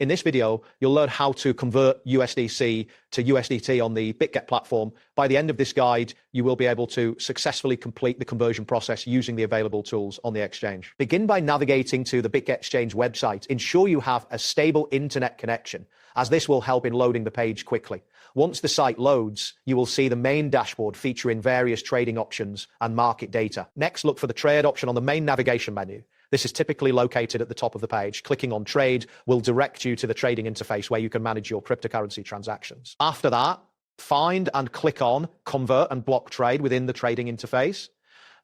In this video, you'll learn how to convert USDC to USDT on the Bitget platform. By the end of this guide, you will be able to successfully complete the conversion process using the available tools on the exchange. Begin by navigating to the Bitget Exchange website. Ensure you have a stable internet connection, as this will help in loading the page quickly. Once the site loads, you will see the main dashboard featuring various trading options and market data. Next, look for the trade option on the main navigation menu. This is typically located at the top of the page. Clicking on trade will direct you to the trading interface where you can manage your cryptocurrency transactions. After that, find and click on convert and block trade within the trading interface.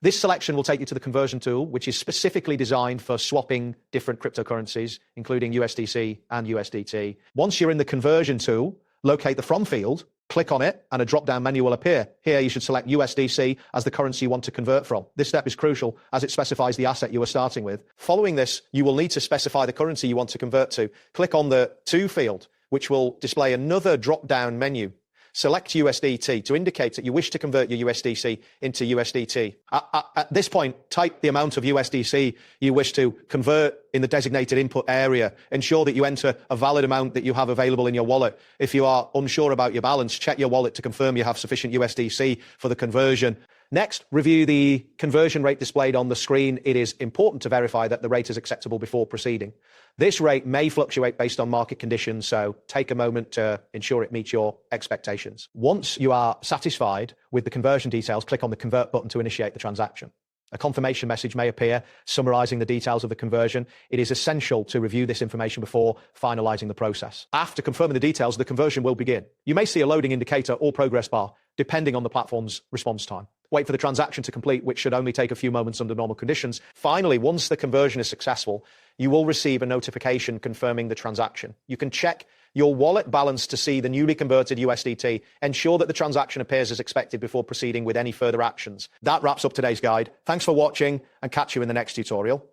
This selection will take you to the conversion tool, which is specifically designed for swapping different cryptocurrencies, including USDC and USDT. Once you're in the conversion tool, locate the from field, click on it, and a drop-down menu will appear. Here, you should select USDC as the currency you want to convert from. This step is crucial as it specifies the asset you are starting with. Following this, you will need to specify the currency you want to convert to. Click on the to field, which will display another drop-down menu. Select USDT to indicate that you wish to convert your USDC into USDT. At this point, type the amount of USDC you wish to convert in the designated input area. Ensure that you enter a valid amount that you have available in your wallet. If you are unsure about your balance, check your wallet to confirm you have sufficient USDC for the conversion. Next, review the conversion rate displayed on the screen. It is important to verify that the rate is acceptable before proceeding. This rate may fluctuate based on market conditions, so take a moment to ensure it meets your expectations. Once you are satisfied with the conversion details, click on the convert button to initiate the transaction. A confirmation message may appear summarizing the details of the conversion. It is essential to review this information before finalizing the process. After confirming the details, the conversion will begin. You may see a loading indicator or progress bar, depending on the platform's response time. Wait for the transaction to complete, which should only take a few moments under normal conditions. Finally, once the conversion is successful, you will receive a notification confirming the transaction. You can check your wallet balance to see the newly converted USDT. Ensure that the transaction appears as expected before proceeding with any further actions. That wraps up today's guide. Thanks for watching, and catch you in the next tutorial.